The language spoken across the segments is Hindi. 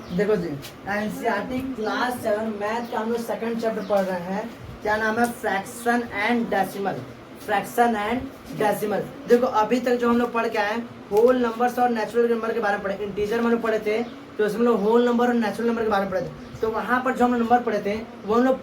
देखो जी, एनसीईआरटी क्लास 7 मैथ का हम लोग सेकंड चैप्टर पढ़ रहे हैं। क्या नाम है? Fraction and decimal. Fraction and decimal. देखो अभी तक जो हम लोग पढ़ के आए होल नंबर्स और नेचुरल नंबर के बारे में पढ़े। इंटीजर में हम लोग पढ़े थे, तो उसमें लोग होल नंबर और नेचुरल नंबर के बारे में पढ़े थे। तो वहाँ पर जो हम लोग नंबर पढ़े थे वो हम लोग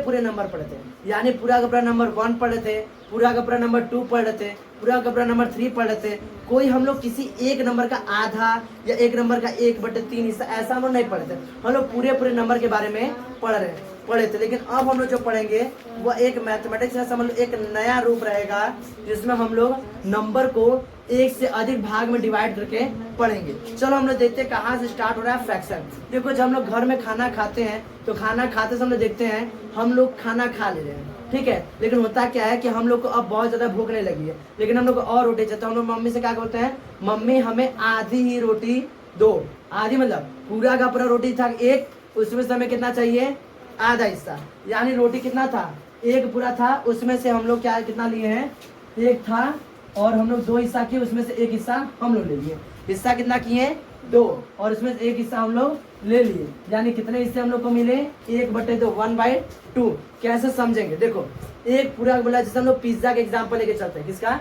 पूरे नंबर पढ़े थे। यानी पूरा का पूरा नंबर 1 पढ़े थे, पूरा का पूरा नंबर 2 पढ़ रहे थे, पूरा का पूरा नंबर 3 पढ़ रहे थे। कोई हम लोग किसी एक नंबर का आधा या एक नंबर का 1/3 हिस्सा ऐसा हम लोग नहीं पढ़े थे। हम लोग पूरे नंबर के बारे में पढ़े थे। लेकिन अब हम लोग जो पढ़ेंगे वो एक मैथमेटिक्स का समझ लो एक नया रूप रहेगा, जिसमें हम लोग नंबर को एक से अधिक भाग में डिवाइड करके पढ़ेंगे। चलो हम लोग देखते हैं कहाँ से स्टार्ट हो रहा है फ्रैक्शन। देखो जब हम लोग घर में खाना खाते हैं तो खाना खाते समय देखते हैं हम लोग खाना खा ले रहे हैं, ठीक है। लेकिन होता क्या है कि हम लोग को अब बहुत ज्यादा भूख नहीं लगी है, लेकिन हम लोग को और रोटी चाहिए। तो हम लोग मम्मी से क्या बोलते हैं, मम्मी हमें आधी ही रोटी दो। आधी मतलब पूरा का पूरा रोटी था एक, उसमें से हमें कितना चाहिए? आधा हिस्सा। यानी रोटी कितना था? एक पूरा था, उसमें से हम लोग क्या कितना लिए हैं? एक था, और हम लोग 2 हिस्सा किए, उसमें से एक हिस्सा हम लोग ले लिए। हिस्सा कितना किए? 2, और उसमें से एक हिस्सा हम लोग ले लिए। यानी कितने हिस्से हम लोग को मिले? 1/2, 1/2। कैसे समझेंगे? देखो एक पूरा बोला, जैसे हम लोग पिज्जा का एग्जाम्पल लेके चलते हैं। किसका?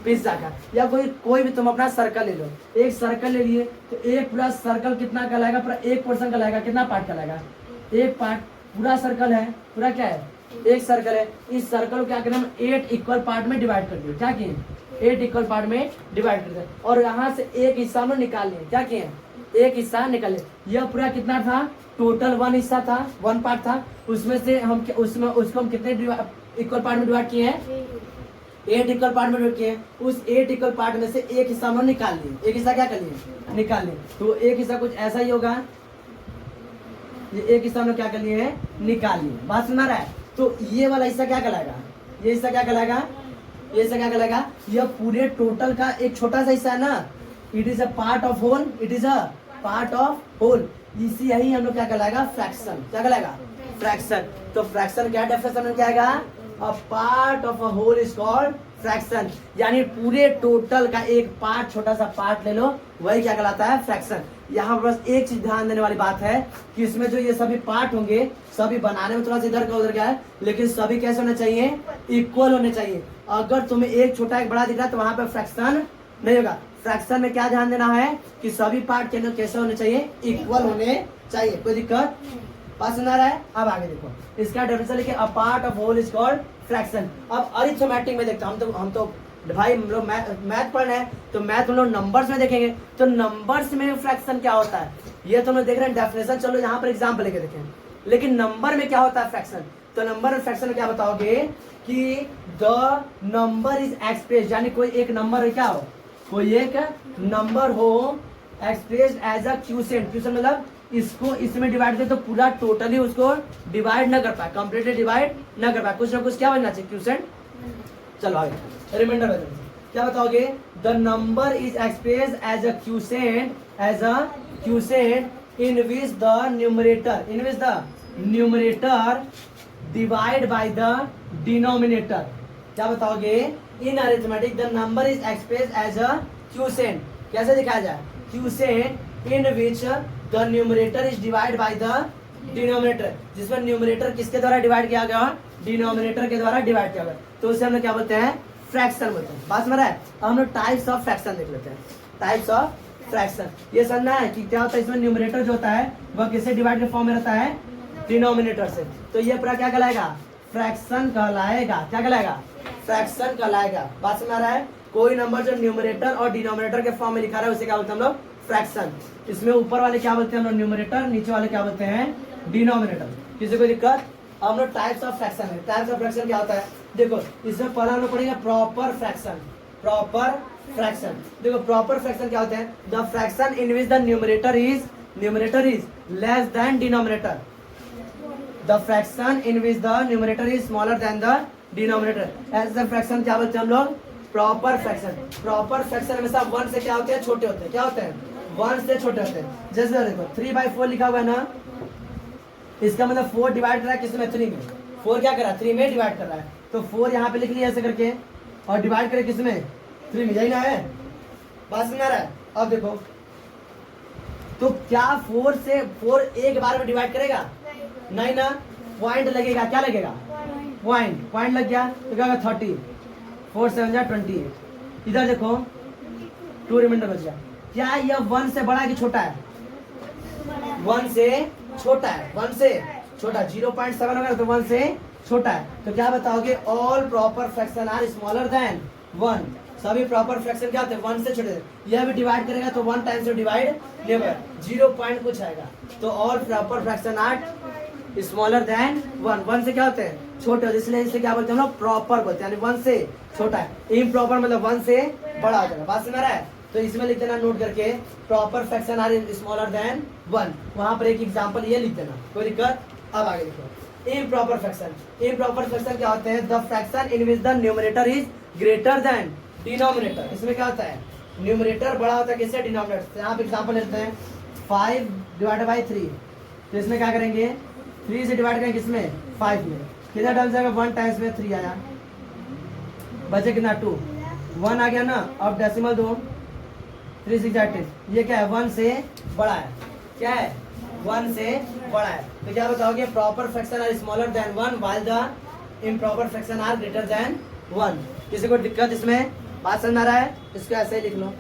पिज्जा का। या कोई भी तुम अपना सर्कल ले लो, एक सर्कल ले लिए तो एक पूरा सर्कल कितना कहलाएगा? पूरा एक पोर्शन कहलाएगा। कितना पार्ट कहलाएगा? एक पार्ट। पूरा सर्कल है, पूरा क्या है? एक सर्कल है। इस सर्कल को क्या करें हम? 8 इक्वल पार्ट में डिवाइड कर दिए। क्या किए? 8 इक्वल पार्ट में डिवाइड कर दिया, और यहाँ से एक हिस्सा हम निकाल लिए। क्या किए? एक हिस्सा निकाले। यह पूरा कितना था? टोटल 1 हिस्सा था, 1 पार्ट था। उसमें से हम उसको हम कितने इक्वल पार्ट में डिवाइड किए हैं? 8 इक्वल पार्ट में डिवाइड किए हैं। उस 8 इक्वल पार्ट में से एक हिस्सा हम निकाल लिए। एक हिस्सा क्या कर लिए? निकाल लिए। तो एक हिस्सा कुछ ऐसा ही होगा। ये एक हिस्सा हम क्या कर लिए हैं? निकाल लिए। बात सुना रहा है? तो ये वाला हिस्सा क्या कहलाएगा? ये हिस्सा क्या कहलाएगा? ये हिस्सा क्या कहलाएगा? यह पूरे टोटल का एक छोटा सा हिस्सा है ना। It is a part of whole. It is a part of whole. इसी यही हम लोग क्या कहलाएगा? फ्रैक्शन। क्या कहलाएगा? फ्रैक्शन। तो फ्रैक्शन क्या डेफिनेशन में क्या आएगा? A part of a whole is called fraction. यानी पूरे टोटल का एक पार्ट, छोटा सा पार्ट ले लो, वही क्या कहलाता है? फ्रैक्शन। यहाँ पर बस एक चीज ध्यान देने वाली बात है कि इसमें जो ये सभी पार्ट होंगे, सभी बनाने में थोड़ा सा इधर का उधर का है, लेकिन सभी कैसे होने चाहिए? इक्वल होने चाहिए। अगर तुम्हें एक छोटा एक बड़ा दिख रहा है तो वहां पर फ्रैक्शन नहीं होगा। फ्रैक्शन में क्या ध्यान देना है कि सभी पार्ट के अंदर कैसे होने चाहिए? इक्वल होने चाहिए। कोई दिक्कत? बात सुना रहा है? अब आगे देखो, इसका डेफिनेशन लिखे, a part of whole is called fraction. अब अरिथमेटिक में देखते हैं हम तो भाई हम लोग मैथ पढ़ रहे हैं, तो मैथ हम लोग नंबर्स में देखेंगे। तो नंबर्स में फ्रैक्शन क्या होता है ये तो हम लोग देख रहे हैं डेफिनेशन। चलो यहाँ पर एग्जाम्पल लेके देखें। लेकिन नंबर में क्या होता है फ्रैक्शन? तो नंबर में फ्रैक्शन में क्या बताओगे कि द नंबर इज एक्सप्रेस, यानी कोई एक नंबर क्या हो, कोई एक नंबर हो expressed as a quotient. Quotient मतलब इसको इसमें डिवाइड दे तो पूरा टोटली उसको डिवाइड न कर पाए, कंप्लीटली डिवाइड न कर पाए, कुछ ना कुछ क्या बनना चाहिए? क्यूसेंट। चलो आगे रिमाइंडर बता, क्या बताओगे? The number is expressed as a quotient in which the numerator divide by the denominator. क्या बताओगे? In arithmetic the number is expressed as a quotient. कैसे दिखाया जाए? Quotient in which the numerator is divide by the denominator, जिसमें न्यूमरेटर किसके द्वारा डिवाइड किया गया? डिनोमिनेटर के द्वारा डिवाइड किया गया। तो उसे हम लोग क्या बोलते हैं? फ्रैक्शन बोलते हैं। बात समझ रहा है? हम लोग टाइप्स ऑफ फ्रैक्शन देख लेते हैं। टाइप्स ऑफ फ्रैक्शन ये समझना है कि क्या होता है। इसमें न्यूमरेटर जो होता है वह किससे डिवाइड के फॉर्म में रहता है? डिनोमिनेटर से। तो ये पूरा क्या कहलाएगा? फ्रैक्शन कहलाएगा। क्या कहलाएगा? फ्रैक्शन कहलाएगा। बात समझ रहा है? कोई नंबर जो न्यूमरेटर और डिनोमिनेटर के फॉर्म में लिखा रहा है उसे क्या बोलते हैं हम लोग? फ्रैक्शन। इसमें ऊपर वाले क्या बोलते हैं हम लोग? न्यूमरेटर। नीचे वाले क्या बोलते हैं? डिनोमिनेटर। किसी को दिक्कत? हम लोग टाइप्स ऑफ फ्रैक्शन है। टाइप्स ऑफ फ्रैक्शन क्या होता है? देखो इसमें पहला हम लोग पढ़ेंगे प्रॉपर फ्रैक्शन। Proper fraction. देखो प्रॉपर फ्रैक्शन क्या होते हैं? The fraction in which the numerator is less than denominator. The fraction in which the numerator is smaller than the denominator. ऐसा फ्रैक्शन क्या बोलते हैं हम लोग? Proper fraction. प्रॉपर फ्रैक्शन हमेशा 1 से क्या होते हैं? छोटे होते हैं। क्या होते हैं? 1 से छोटे होते हैं। जैसे देखो 3/4 लिखा हुआ है ना, इसका मतलब 4 डिवाइड कर रहा है किसमें? 3 में। 4 क्या कर रहा है? 3 में डिवाइड कर रहा है। तो 4 यहाँ पे लिख लिया ऐसे करके, और डिवाइड करे किसमें? 3 में। यही ना है? बात समझ आ रहा है? अब देखो तो क्या 4 एक बार में डिवाइड करेगा? नहीं ना, पॉइंट लगेगा। क्या लगेगा? पॉइंट लग गया तो क्या होगा? 30, 4 7 जा 28। इधर देखो 2 रिमाइंडर बच गया। क्या यह 1 से बड़ा है कि छोटा है? 1 से छोटा है। 1 से छोटा 0.7 होगा तो 1 से छोटा है। तो क्या बताओगे? All proper fraction are smaller than 1। सभी प्रॉपर फ्रैक्शन क्या होते हैं? 1 से छोटे। यह भी डिवाइड करेगा तो 1 टाइम से डिवाइड नेवर, 0 पॉइंट कुछ आएगा। तो all proper fraction are smaller than 1 से क्या होते हैं? छोटे। इसलिए इसे क्या बोलते हैं हम लोग? प्रॉपर बोलते हैं, यानी 1 से छोटा है। इम्प्रॉपर मतलब 1 से बड़ा हो जाएगा। बात समझ रहा है? तो इसमें लिख देना नोट करके, proper fraction are smaller than 1। वहां पर एक एग्जांपल ये लिख देना, कोई दिक्कत? अब आगे लिखो इम्प्रॉपर फ्रैक्शन। इम्प्रॉपर फ्रैक्शन क्या होते हैं? The fraction in which the numerator is greater than denominator. इसमें क्या होता है? न्यूमरेटर बड़ा होता है किससे? डिनोमिनेटर। यहाँ पे एग्जांपल लेते हैं 5 डिवाइडेड बाई 3। तो इसमें क्या करेंगे? 3 से डिवाइड करेंगे किसमें? 5 में। कितना टाइम्स जाएगा? 1 टाइम्स में 3 आया, बचे कितना? 2। 1 आ गया ना। अब डेसिमल दो, 3 6 18। ये क्या है? 1 से बड़ा है। क्या है? 1 से बड़ा है। तो क्या बताओगे? Proper fraction are smaller than 1 while the improper fraction are greater than 1। किसी को दिक्कत इसमें? बात समझ आ रहा है? इसको ऐसे ही लिख लो।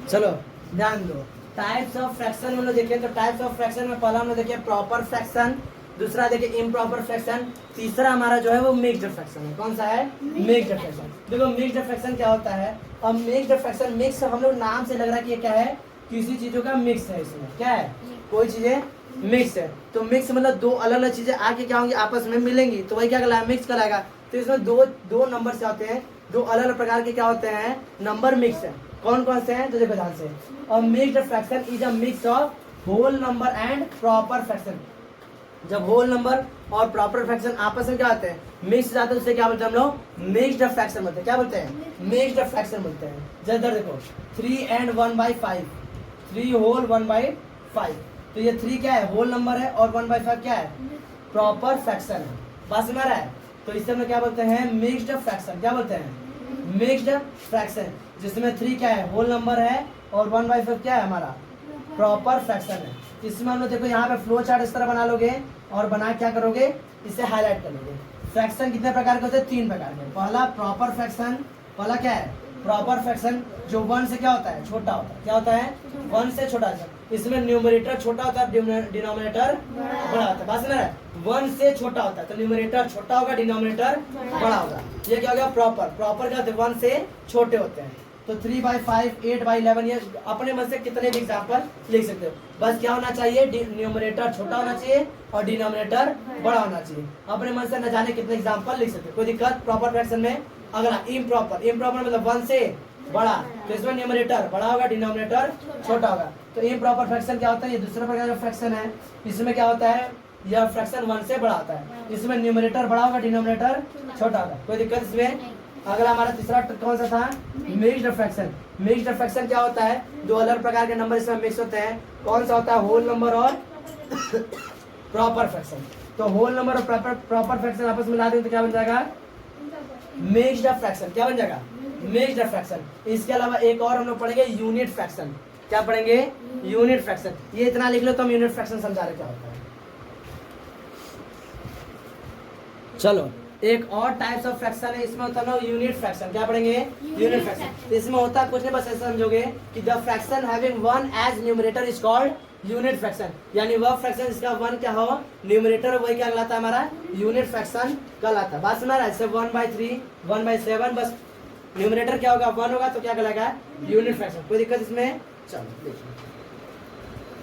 चलो ध्यान दो। टाइप्स ऑफ फ्रैक्शन हम लोग देखें तो टाइप्स ऑफ फ्रैक्शन में पहला हम लोग देखिए प्रॉपर फ्रैक्शन, दूसरा देखिए इम्प्रॉपर फ्रैक्शन, तीसरा हमारा जो है वो मिक्स्ड फ्रैक्शन है। कौन सा है? Mixed fraction. देखो मिक्स्ड फ्रैक्शन क्या होता है? अब मिक्स्ड फ्रैक्शन, मिक्स हम लोग नाम से लग रहा है कि ये क्या है? किसी चीजों का मिक्स है। इसमें क्या है? कोई चीजें मिक्स है। तो मिक्स मतलब दो अलग अलग चीजें आके क्या होंगी? आपस में मिलेंगी, तो वही क्या कहलाएगा? मिक्स कहलाएगा। तो इसमें दो नंबर से आते हैं, दो अलग अलग प्रकार के क्या होते हैं? नंबर मिक्स है। कौन कौन से हैं? तो देखो ध्यान से, a mixed fraction is a mix of whole number and proper fraction. जब होल नंबर और प्रॉपर फ्रैक्शन आपस में क्या होते हैं? मिक्स जाते हैं, उसे क्या बोलते हैं हम लोग? मिक्स्ड फ्रैक्शन बोलते हैं। क्या बोलते हैं? मिक्स्ड फ्रैक्शन बोलते हैं। जैसे इधर देखो 3 and 1/5, 3 होल 1/5। तो ये 3 क्या है? होल नंबर है, और 1/5 क्या है? प्रॉपर फ्रैक्शन है। बात समझ रहा है? तो इसे हम लोग क्या बोलते हैं? Mixed fraction. क्या बोलते हैं? मिक्स्ड फ्रैक्शन, जिसमें 3 क्या है? होल नंबर है, और 1/5 क्या है? हमारा प्रॉपर फ्रैक्शन है। इसमें हम लोग देखो यहाँ पे फ्लो चार्ट इस तरह बना लोगे, और बना क्या करोगे? इसे हाईलाइट कर लोगे। फ्रैक्शन कितने प्रकार के होते हैं? 3 प्रकार के। पहला प्रॉपर फ्रैक्शन, पहला क्या है? प्रॉपर फ्रैक्शन जो 1 से क्या होता है? छोटा होता है। क्या होता है? 1 से छोटा होता है। इसमें न्यूमरेटर छोटा होता है, डिनोमिनेटर बड़ा होता है। बात समझ रहा है? 1 से छोटा होता है तो न्यूमरेटर छोटा होगा, डिनोमिनेटर बड़ा होगा। ये क्या हो गया? प्रॉपर। प्रॉपर क्या होते हैं? 1 से छोटे होते हैं। तो 3/5, 8/11, ये अपने मन से कितने भी एग्जाम्पल लिख सकते हो। बस क्या होना चाहिए? न्यूमरेटर छोटा होना चाहिए और डिनोमिनेटर बड़ा होना चाहिए। अपने मन से न जाने कितने एग्जाम्पल लिख सकते हो, कोई दिक्कत? प्रॉपर फ्रैक्शन में। अगला इम्प्रॉपर। इम्प्रॉपर मतलब 1 से बड़ा, तो इसमें न्यूमरेटर बड़ा होगा, डिनोमिनेटर छोटा होगा। तो इम्प्रॉपर फ्रैक्शन क्या होता है? ये दूसरा प्रकार का फ्रैक्शन है। इसमें क्या होता है? यह फ्रैक्शन 1 से बड़ा होता है। इसमें न्यूमरेटर बड़ा होगा, डिनोमिनेटर छोटा होगा। कोई दिक्कत इसमें? अगला हमारा तीसरा कौन सा था? Mixed fraction. मिक्स्ड फ्रैक्शन क्या होता है? दो अलग प्रकार के नंबर इसमें मिक्स होते हैं। कौन सा होता है? होल नंबर और प्रॉपर फ्रैक्शन। तो होल नंबर और प्रॉपर फ्रैक्शन आपस में मिला देंगे तो क्या बन जाएगा? Mixed fraction. क्या बन जाएगा? Mixed fraction. इसके अलावा एक और हम लोग पढ़ेंगे यूनिट फ्रैक्शन। क्या पढ़ेंगे? Unit fraction. ये इतना लिख लो तो हम यूनिट फ्रैक्शन समझा रहे क्या होता है। चलो एक और टाइप्स ऑफ फ्रैक्शन है, इसमें होता है यूनिट फ्रैक्शन। क्या पढ़ेंगे? Unit fraction. इसमें होता कुछ नहीं, बस ऐसे समझोगे कि the fraction having 1 as numerator is called unit fraction. यानी वह फ्रैक्शन जिसका 1 क्या हो? न्यूमरेटर, वही क्या कहलाता है? हमारा यूनिट फ्रैक्शन कहलाता है। बात सुना रहा है? जैसे 1/3, 1/7, बस न्यूमरेटर क्या होगा? 1 होगा तो क्या कहलाएगा? Unit fraction. कोई दिक्कत इसमें? चलो देखिए